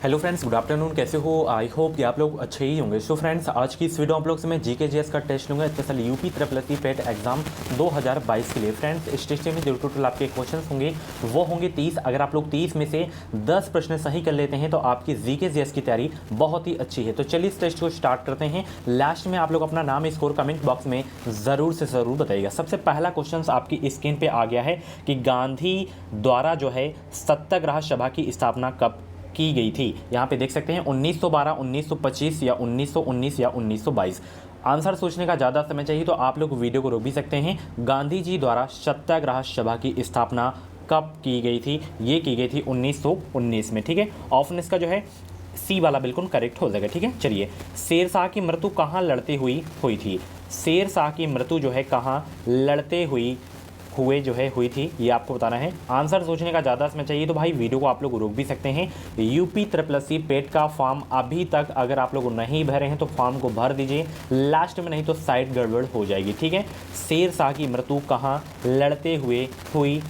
Hello friends, good afternoon. कैसे हो? I hope कि आप लोग अच्छे ही होंगे। सो फ्रेंड्स, आज की इस वीडियो आप लोग से मैं जीके जीएस का टेस्ट लूँगा, स्पेशल यूपी ट्रिपल एससी पेट एग्जाम 2022 के लिए। फ्रेंड्स, इस टेस्ट में जो टोटल आपके क्वेश्चंस होंगे वो होंगे 30। अगर आप लोग 30 में से 10 प्रश्न सही कर लेते हैं तो आपकी जीके जीएस की तैयारी बहुत ही अच्छी है। तो चलिए इस टेस्ट को स्टार्ट करते हैं। लास्ट में आप लोग अपना नाम स्कोर कमेंट बॉक्स में ज़रूर से ज़रूर बताइएगा। सबसे पहला क्वेश्चन आपकी स्क्रीन पर आ गया है कि गांधी द्वारा जो है सत्याग्रह सभा की स्थापना कब की गई थी। यहाँ पे देख सकते हैं 1912, 1925 या 1919 या 1922। आंसर सोचने का ज़्यादा समय चाहिए तो आप लोग वीडियो को रोक भी सकते हैं। गांधी जी द्वारा सत्याग्रह सभा की स्थापना कब की गई थी? ये की गई थी 1919 में। ठीक है, ऑप्शन इसका जो है सी वाला बिल्कुल करेक्ट हो जाएगा। ठीक है, चलिए, शेरशाह की मृत्यु कहाँ लड़ते हुई थी? शेरशाह की मृत्यु जो है कहाँ लड़ते हुई थी, ये आपको बताना है। आंसर सोचने का ज़्यादा समय चाहिए तो भाई वीडियो को आप लोग रोक भी सकते हैं। यूपी ट्रिपल एससी पेट का फॉर्म अभी तक अगर आप लोग नहीं भरे हैं तो फॉर्म को भर दीजिए, लास्ट में नहीं तो साइट गड़बड़ हो जाएगी। ठीक है, शेरशाह की मृत्यु कहाँ लड़ते हुई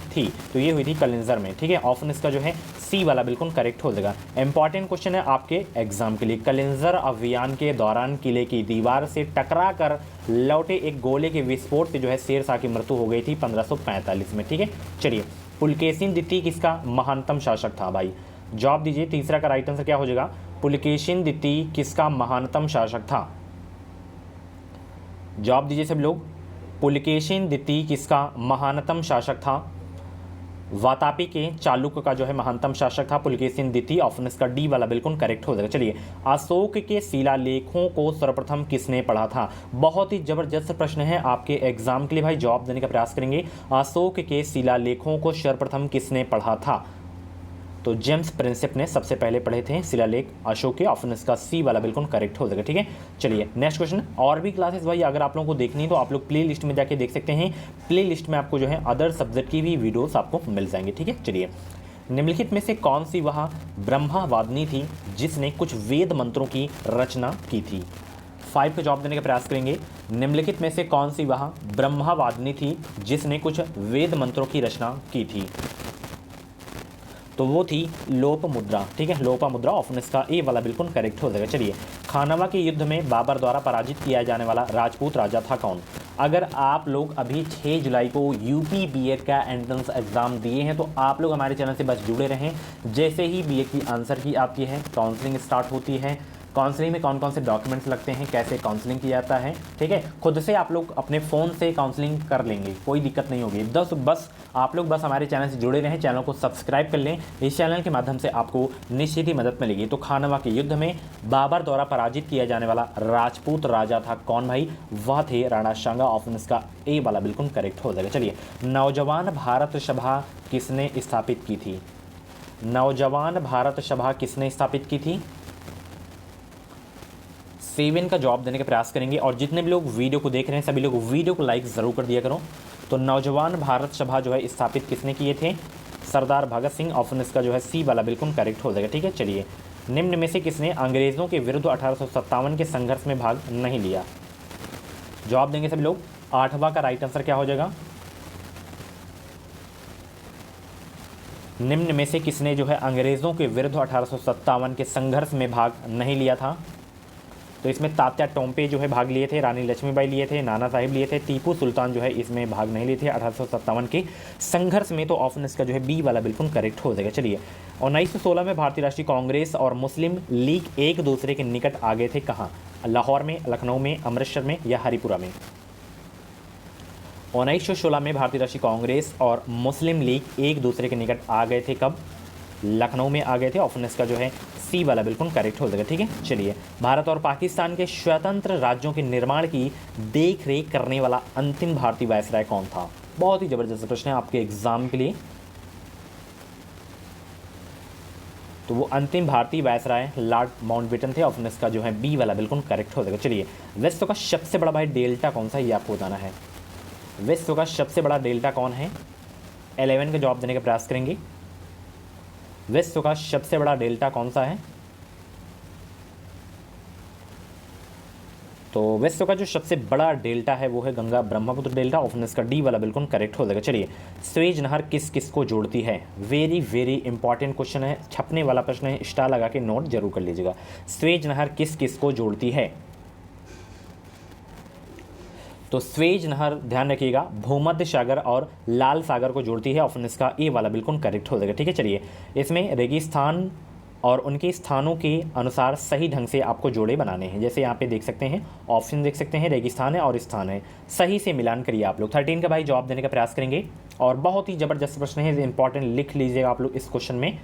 थी? तो ये हुई थी कलिंजर में। ठीक है, ऑप्शन इसका जो है सी वाला बिल्कुल करेक्ट हो जाएगा। इंपॉर्टेंट क्वेश्चन है आपके एग्जाम के लिए। कलिंजर अभियान के दौरान किले की दीवार से टकरा कर लौटे एक गोले के विस्फोट से जो है शेरशाह की मृत्यु हो गई थी 1545 में। ठीक है, चलिए, पुलकेशिन द्वितीय किसका महानतम शासक था? भाई जवाब दीजिए। तीसरा का राइट आंसर क्या हो जाएगा? पुलकेशिन द्वितीय किसका महानतम शासक था? जवाब दीजिए सब लोग। पुलकेशिन द्वितीय किसका महानतम शासक था? वातापी के चालुक्य का जो है महानतम शासक था पुलकेशिन द्वितीय। ऑप्शन इसका डी वाला बिल्कुल करेक्ट हो जाएगा। चलिए, अशोक के शिलालेखों को सर्वप्रथम किसने पढ़ा था? बहुत ही जबरदस्त प्रश्न है आपके एग्जाम के लिए भाई, जवाब देने का प्रयास करेंगे। अशोक के शिलालेखों को सर्वप्रथम किसने पढ़ा था? तो जेम्स प्रिंसेप ने सबसे पहले पढ़े थे शिलालेख अशोक के। ऑप्शन इसका सी वाला बिल्कुल करेक्ट हो जाएगा। ठीक है, चलिए नेक्स्ट क्वेश्चन। और भी क्लासेस भाई अगर आप लोगों को देखनी है तो आप लोग प्ले लिस्ट में जाके देख सकते हैं। प्ले लिस्ट में आपको जो है अदर सब्जेक्ट की भी वीडियोस आपको मिल जाएंगे। ठीक है, चलिए, निम्नलिखित में से कौन सी वह ब्रह्मवादिनी थी जिसने कुछ वेद मंत्रों की रचना की थी? 5 का जवाब देने का प्रयास करेंगे। निम्नलिखित में से कौन सी वह ब्रह्मवादिनी थी जिसने कुछ वेद मंत्रों की रचना की थी? तो वो थी लोपामुद्रा। ठीक है, लोपामुद्रा। ऑप्शन इसका ए वाला बिल्कुल करेक्ट हो जाएगा। चलिए, खानवा के युद्ध में बाबर द्वारा पराजित किया जाने वाला राजपूत राजा था कौन? अगर आप लोग अभी 6 जुलाई को यूपी बीएड का एंट्रेंस एग्जाम दिए हैं तो आप लोग हमारे चैनल से बस जुड़े रहें। जैसे ही बीएड की आंसर की आपकी है काउंसलिंग स्टार्ट होती है। काउंसलिंग में कौन कौन से डॉक्यूमेंट्स लगते हैं, कैसे काउंसलिंग किया जाता है, ठीक है, खुद से आप लोग अपने फ़ोन से काउंसलिंग कर लेंगे, कोई दिक्कत नहीं होगी। बस आप लोग बस हमारे चैनल से जुड़े रहें, चैनल को सब्सक्राइब कर लें। इस चैनल के माध्यम से आपको निश्चित ही मदद मिलेगी। तो खानवा के युद्ध में बाबर द्वारा पराजित किया जाने वाला राजपूत राजा था कौन भाई? वह थे राणा सांगा। ऑप्शन इसका ए वाला बिल्कुल करेक्ट हो जाएगा। चलिए, नौजवान भारत सभा किसने स्थापित की थी? नौजवान भारत सभा किसने स्थापित की थी? 7 का जवाब देने का प्रयास करेंगे। और जितने भी लोग वीडियो को देख रहे हैं सभी लोग वीडियो को लाइक ज़रूर कर दिया करो। तो नौजवान भारत सभा जो है स्थापित किसने किए थे? सरदार भगत सिंह। ऑप्शन इसका जो है सी वाला बिल्कुल करेक्ट हो जाएगा। ठीक है, चलिए, निम्न में से किसने अंग्रेज़ों के विरुद्ध 1857 के संघर्ष में भाग नहीं लिया? जवाब देंगे सभी लोग। 8वां का राइट आंसर क्या हो जाएगा? निम्न में से किसने जो है अंग्रेज़ों के विरुद्ध 1857 के संघर्ष में भाग नहीं लिया था? तो इसमें तात्या टोम्पे जो है भाग लिए थे, रानी लक्ष्मीबाई लिए थे, नाना साहिब लिए थे, टीपू सुल्तान जो है इसमें भाग नहीं लिए थे 1857 के संघर्ष में। तो ऑप्शन इसका जो है बी वाला बिल्कुल करेक्ट हो जाएगा। चलिए, 1916 में भारतीय राष्ट्रीय कांग्रेस और मुस्लिम लीग एक दूसरे के निकट आ गए थे कहाँ? लाहौर में, लखनऊ में, अमृतसर में या हरिपुरा में? 1916 में भारतीय राष्ट्रीय कांग्रेस और मुस्लिम लीग एक दूसरे के निकट आ गए थे कब? लखनऊ में आ गए थे। ऑप्शन इसका जो है सी वाला बिल्कुल करेक्ट हो जाएगा। ठीक है, चलिए, भारत और पाकिस्तान के स्वतंत्र राज्यों के निर्माण की देख रेख करने वाला अंतिम भारतीय वायसराय कौन था? बहुत ही जबरदस्त प्रश्न है आपके एग्जाम के लिए। तो वो अंतिम भारतीय वायसराय लॉर्ड माउंटबेटन थे। ऑप्शन इसका जो है बी वाला बिल्कुल करेक्ट हो जाएगा। चलिए, विश्व का सबसे बड़ा भाई डेल्टा कौन सा है ये आपको बताना है। विश्व का सबसे बड़ा डेल्टा कौन है? 11 का जवाब देने का प्रयास करेंगे। विश्व का सबसे बड़ा डेल्टा कौन सा है? तो विश्व का जो सबसे बड़ा डेल्टा है वो है गंगा ब्रह्मपुत्र डेल्टा, ऑप्शन इसका डी वाला बिल्कुल करेक्ट हो जाएगा। चलिए, स्वेज नहर किस किस को जोड़ती है? वेरी वेरी इंपॉर्टेंट क्वेश्चन है, छपने वाला प्रश्न है, स्टार लगा के नोट जरूर कर लीजिएगा। स्वेज नहर किस किस को जोड़ती है? तो स्वेज नहर ध्यान रखिएगा भूमध्य सागर और लाल सागर को जोड़ती है, ऑप्शन इसका ए वाला बिल्कुल करेक्ट हो जाएगा। ठीक है, चलिए, इसमें रेगिस्तान और उनके स्थानों के अनुसार सही ढंग से आपको जोड़े बनाने हैं। जैसे यहाँ पे देख सकते हैं, ऑप्शन देख सकते हैं, रेगिस्तान है और स्थान है, सही से मिलान करिए आप लोग। 13 का भाई जवाब देने का प्रयास करेंगे और बहुत ही ज़बरदस्त प्रश्न है, इंपॉर्टेंट लिख लीजिएगा आप लोग इस क्वेश्चन में।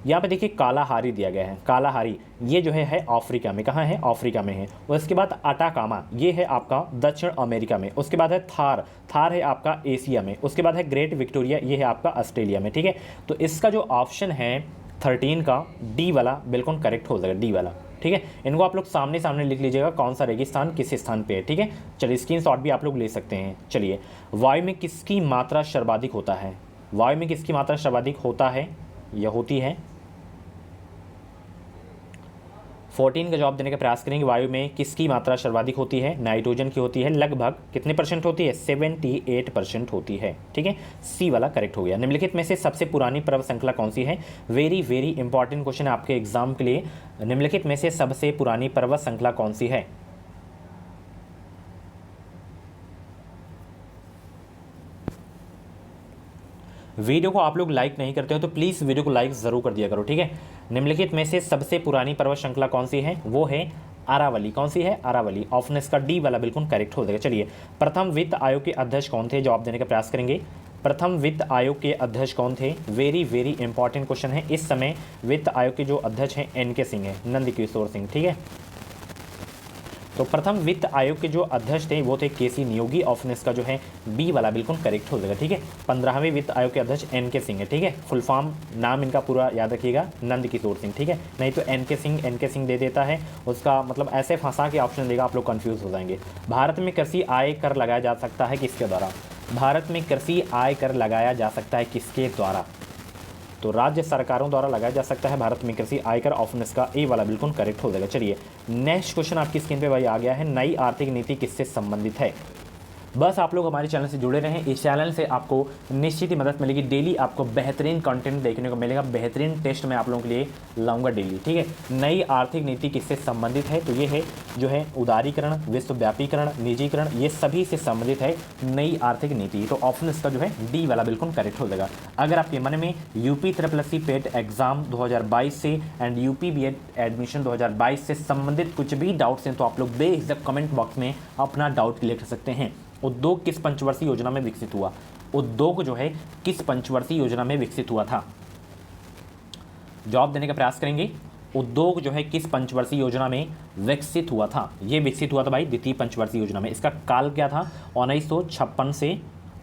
यहाँ पे देखिए कालाहारी दिया गया है, कालाहारी ये जो है अफ्रीका में, कहाँ है? अफ्रीका में है। उसके बाद अटाकामा ये है आपका दक्षिण अमेरिका में। उसके बाद है थार, थार है आपका एशिया में। उसके बाद है ग्रेट विक्टोरिया, ये है आपका ऑस्ट्रेलिया में। ठीक है, तो इसका जो ऑप्शन है 13 का डी वाला बिल्कुल करेक्ट हो जाएगा, डी वाला। ठीक है, इनको आप लोग सामने सामने लिख लीजिएगा कौन सा रेगिस्तान किस स्थान पे है। ठीक है, चलिए स्क्रीनशॉट भी आप लोग ले सकते हैं। चलिए, वायु में किसकी मात्रा सर्वाधिक होता है? वायु में किसकी मात्रा सर्वाधिक होता है या होती है? 14 का जवाब देने का प्रयास करेंगे। वायु में किसकी मात्रा सर्वाधिक होती है? नाइट्रोजन की होती है। लगभग कितने परसेंट होती है? 78% होती है। ठीक है, सी वाला करेक्ट हो गया। निम्नलिखित में से सबसे पुरानी पर्वत श्रृंखला कौन सी है? वेरी वेरी इंपॉर्टेंट क्वेश्चन है आपके एग्जाम के लिए। निम्नलिखित में से सबसे पुरानी पर्वत श्रृंखला कौन सी है? वीडियो को आप लोग लाइक नहीं करते हो तो प्लीज़ वीडियो को लाइक ज़रूर कर दिया करो। ठीक है, निम्नलिखित में से सबसे पुरानी पर्वत श्रृंखला कौन सी है? वो है अरावली। कौन सी है? अरावली। ऑप्शन इसका डी वाला बिल्कुल करेक्ट हो जाएगा। चलिए, प्रथम वित्त आयोग के अध्यक्ष कौन थे? जवाब देने का प्रयास करेंगे। प्रथम वित्त आयोग के अध्यक्ष कौन थे? वेरी वेरी इंपॉर्टेंट क्वेश्चन है। इस समय वित्त आयोग के जो अध्यक्ष हैं NK सिंह है, नंद किशोर सिंह। ठीक है, तो प्रथम वित्त आयोग के जो अध्यक्ष थे वो थे KC नियोगी, ऑप्शन इसका जो है बी वाला बिल्कुल करेक्ट हो जाएगा। ठीक है, 15वें वित्त आयोग के अध्यक्ष NK सिंह है। ठीक है, फुल फॉर्म नाम इनका पूरा याद रखिएगा, नंद किशोर सिंह। ठीक है, नहीं तो NK सिंह दे देता है, उसका मतलब ऐसे फंसा के ऑप्शन देगा, आप लोग कंफ्यूज हो जाएंगे। भारत में कृषि आय कर लगाया जा सकता है किसके द्वारा? भारत में कृषि आय कर लगाया जा सकता है किसके द्वारा? तो राज्य सरकारों द्वारा लगाया जा सकता है भारत में कृषि आयकर, ऑप्शन इसका ए वाला बिल्कुल करेक्ट हो जाएगा। चलिए, नेक्स्ट क्वेश्चन आपकी स्क्रीन पे भाई आ गया है, नई आर्थिक नीति किससे संबंधित है? बस आप लोग हमारे चैनल से जुड़े रहें, इस चैनल से आपको निश्चित ही मदद मिलेगी। डेली आपको बेहतरीन कंटेंट देखने को मिलेगा, बेहतरीन टेस्ट मैं आप लोगों के लिए लाऊंगा डेली। ठीक है, नई आर्थिक नीति किससे संबंधित है? तो ये है जो है उदारीकरण, विश्वव्यापीकरण, निजीकरण, ये सभी से संबंधित है नई आर्थिक नीति। तो ऑप्शन इसका जो है डी वाला बिल्कुल करेक्ट हो जाएगा। अगर आपके मन में यूपी SSC पेट एग्जाम 2022 से एंड यूपी BEd एडमिशन 2022 से संबंधित कुछ भी डाउट्स हैं तो आप लोग बेझिझक कमेंट बॉक्स में अपना डाउट क्लियर कर सकते हैं। उद्योग किस पंचवर्षीय योजना में विकसित हुआ? उद्योग जो है किस पंचवर्षीय योजना में विकसित हुआ था? जवाब देने का प्रयास करेंगे। उद्योग जो है किस पंचवर्षीय योजना में विकसित हुआ था? ये विकसित हुआ था भाई द्वितीय पंचवर्षीय योजना में। इसका काल क्या था? 1956 से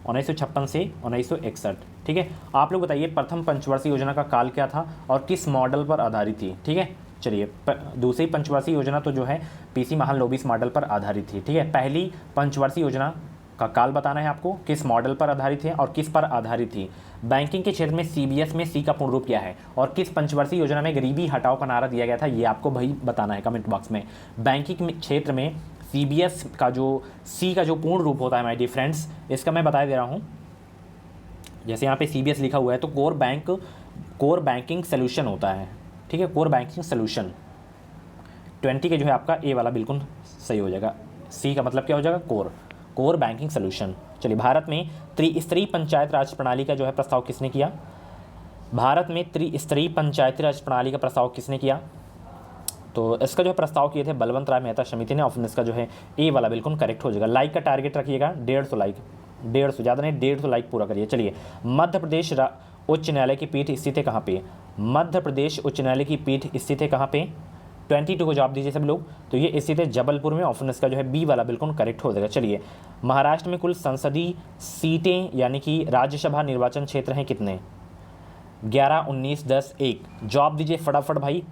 1961। ठीक है, आप लोग बताइए प्रथम पंचवर्षीय योजना का काल क्या था और किस मॉडल पर आधारित थी? ठीक है, चलिए, दूसरी पंचवर्षीय योजना तो जो है PC महालनोबिस मॉडल पर आधारित थी। ठीक है, पहली पंचवर्षीय योजना का काल बताना है आपको, किस मॉडल पर आधारित है और किस पर आधारित थी। बैंकिंग के क्षेत्र में CBS में C का पूर्ण रूप क्या है और किस पंचवर्षीय योजना में गरीबी हटाओ का नारा दिया गया था, ये आपको भाई बताना है कमेंट बॉक्स में। बैंकिंग क्षेत्र में CBS का जो C का जो पूर्ण रूप होता है माय डियर फ्रेंड्स, इसका मैं बता दे रहा हूँ। जैसे यहाँ पे CBS लिखा हुआ है तो कोर बैंकिंग सोल्यूशन होता है। ठीक है, कोर बैंकिंग सोल्यूशन 20 के जो है आपका ए वाला बिल्कुल सही हो जाएगा। सी का मतलब क्या हो जाएगा? Core banking solution. चलिए, भारत में त्रिस्तरीय पंचायत राज प्रणाली का जो है प्रस्ताव किसने किया? भारत में त्रिस्तरीय पंचायती राज प्रणाली का प्रस्ताव किसने किया? तो इसका जो है प्रस्ताव किए थे बलवंत राय मेहता समिति ने, ऑप्शन इसका जो है ए वाला बिल्कुल करेक्ट हो जाएगा। लाइक का टारगेट रखिएगा 150 लाइक, 150 ज़्यादा नहीं, 150 लाइक पूरा करिए। चलिए, मध्य प्रदेश उच्च न्यायालय की पीठ स्थित है कहाँ पे? मध्य प्रदेश उच्च न्यायालय की पीठ स्थित है कहाँ पे? 22 को जवाब दीजिए सब लोग। तो ये स्थित है जबलपुर में, ऑप्शन इसका जो है बी वाला बिल्कुल करेक्ट हो जाएगा। चलिए, महाराष्ट्र में कुल संसदीय सीटें यानी कि राज्यसभा निर्वाचन क्षेत्र हैं कितने? 11, 19, 10, 1। जवाब दीजिए फटाफट भाई।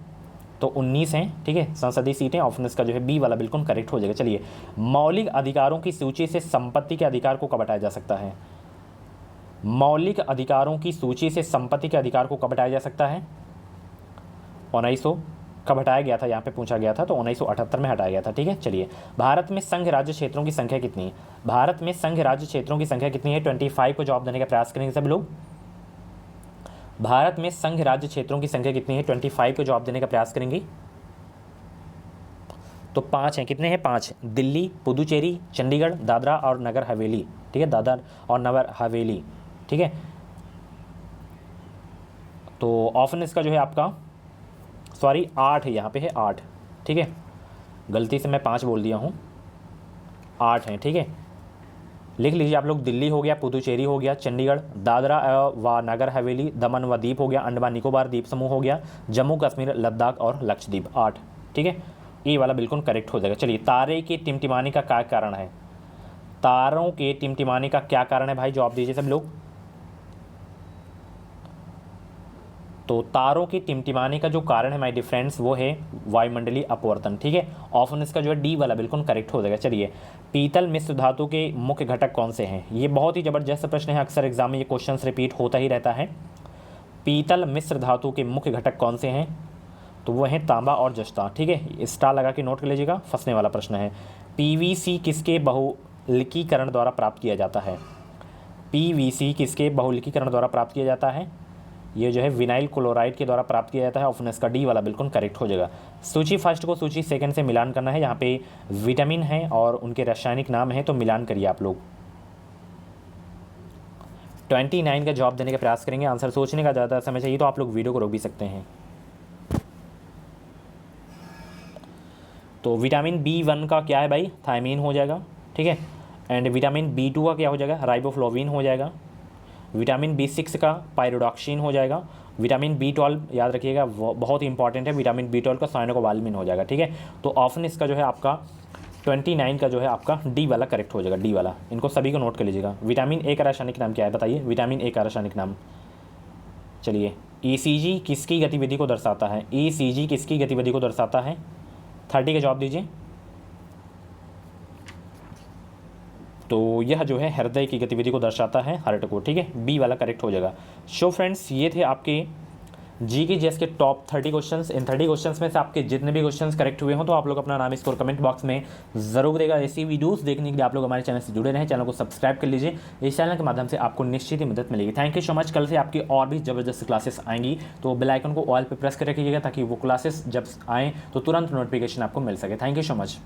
तो 19 हैं। ठीक है, संसदीय सीटें, ऑप्शन इसका जो है बी वाला बिल्कुल करेक्ट हो जाएगा। चलिए, मौलिक अधिकारों की सूची से संपत्ति के अधिकार को कब हटाया जा सकता है? मौलिक अधिकारों की सूची से संपत्ति के अधिकार को कब हटाया जा सकता है? कब हटाया गया था, यहाँ पे पूछा गया था, तो 1978 में हटाया गया था। ठीक है, चलिए भारत में संघ राज्य क्षेत्रों की संख्या कितनी है? भारत में संघ राज्य क्षेत्रों की संख्या कितनी है? 25 को जवाब देने का प्रयास करेंगे सब लोग। भारत में संघ राज्य क्षेत्रों की संख्या कितनी है? 25 को जवाब देने का प्रयास करेंगे। तो 5 हैं। कितने हैं? 5। दिल्ली, पुदुचेरी, चंडीगढ़, दादरा और नगर हवेली। ठीक है, दादरा और नगर हवेली। ठीक है, तो ऑप्शन इसका जो है आपका, सॉरी 8 है, यहाँ पे है 8। ठीक है, गलती से मैं 5 बोल दिया हूँ, 8 हैं। ठीक है, लिख लीजिए आप लोग। दिल्ली हो गया, पुदुचेरी हो गया, चंडीगढ़, दादरा व नगर हवेली, दमन व दीप हो गया, अंडमान निकोबार द्वीप समूह हो गया, जम्मू कश्मीर, लद्दाख और लक्षद्वीप। 8। ठीक है, ये वाला बिल्कुल करेक्ट हो जाएगा। चलिए, तारे के टिमटिमाने का क्या कारण है? तारों के टिमटिमाने का क्या कारण है भाई? जवाब दीजिए सब लोग। तो तारों के टिमटिमाने का जो कारण है माय डियर फ्रेंड्स, वो है वायुमंडलीय अपवर्तन। ठीक है, ऑप्शन इसका जो है डी वाला बिल्कुल करेक्ट हो जाएगा। चलिए, पीतल मिश्र धातु के मुख्य घटक कौन से हैं? ये बहुत ही ज़बरदस्त प्रश्न है, अक्सर एग्जाम में ये क्वेश्चन रिपीट होता ही रहता है। पीतल मिश्र धातु के मुख्य घटक कौन से हैं? तो वो हैं तांबा और जस्ता। ठीक है, स्टार लगा के नोट कर लीजिएगा, फंसने वाला प्रश्न है। पीवीसी किसके बहुलकीकरण द्वारा प्राप्त किया जाता है? पीवीसी किसके बहुलकीकरण द्वारा प्राप्त किया जाता है? ये जो है विनाइल क्लोराइड के द्वारा प्राप्त किया जाता है। ऑप्शन इसका डी वाला बिल्कुल करेक्ट हो जाएगा। सूची फर्स्ट को सूची सेकंड से मिलान करना है। यहाँ पे विटामिन है और उनके रासायनिक नाम है, तो मिलान करिए आप लोग। 29 का जवाब देने का प्रयास करेंगे। आंसर सोचने का ज़्यादा समय चाहिए तो आप लोग वीडियो को रोक भी सकते हैं। तो विटामिन B1 का क्या है भाई? थायमीन हो जाएगा। ठीक है, एंड विटामिन B2 का क्या हो जाएगा? राइबोफ्लोविन हो जाएगा। विटामिन B6 का पायरोडॉक्सिन हो जाएगा। विटामिन B12 याद रखिएगा, बहुत ही इंपॉर्टेंट है, विटामिन B12 का साइनोकोबाल्मिन हो जाएगा। ठीक है, तो ऑप्शन इसका जो है आपका 29 का जो है आपका डी वाला करेक्ट हो जाएगा, डी वाला। इनको सभी को नोट कर लीजिएगा। विटामिन ए का रासायनिक नाम क्या है बताइए? विटामिन ए का रासायनिक नाम, चलिए, ECG किसकी गतिविधि को दर्शाता है? ECG किसकी गतिविधि को दर्शाता है? 30 का जवाब दीजिए। तो यह जो है हृदय की गतिविधि को दर्शाता है, हार्ट को। ठीक है, बी वाला करेक्ट हो जाएगा। सो फ्रेंड्स, ये थे आपके GK के टॉप 30 क्वेश्चंस। इन 30 क्वेश्चंस में से आपके जितने भी क्वेश्चंस करेक्ट हुए हों तो आप लोग अपना नाम स्कोर कमेंट बॉक्स में जरूर देगा। ऐसी वीडियोस देखने के लिए आप लोग हमारे चैनल से जुड़े रहें, चैनल को सब्सक्राइब कर लीजिए। इस चैनल के माध्यम से आपको निश्चित ही मदद मिलेगी। Thank you so much. कल से आपकी और भी ज़बरदस्त क्लासेस आएंगी, तो बेल आइकन को ऑल पे प्रेस कर रखिएगा ताकि वो क्लासेस जब आएँ तो तुरंत नोटिफिकेशन आपको मिल सके। Thank you so much.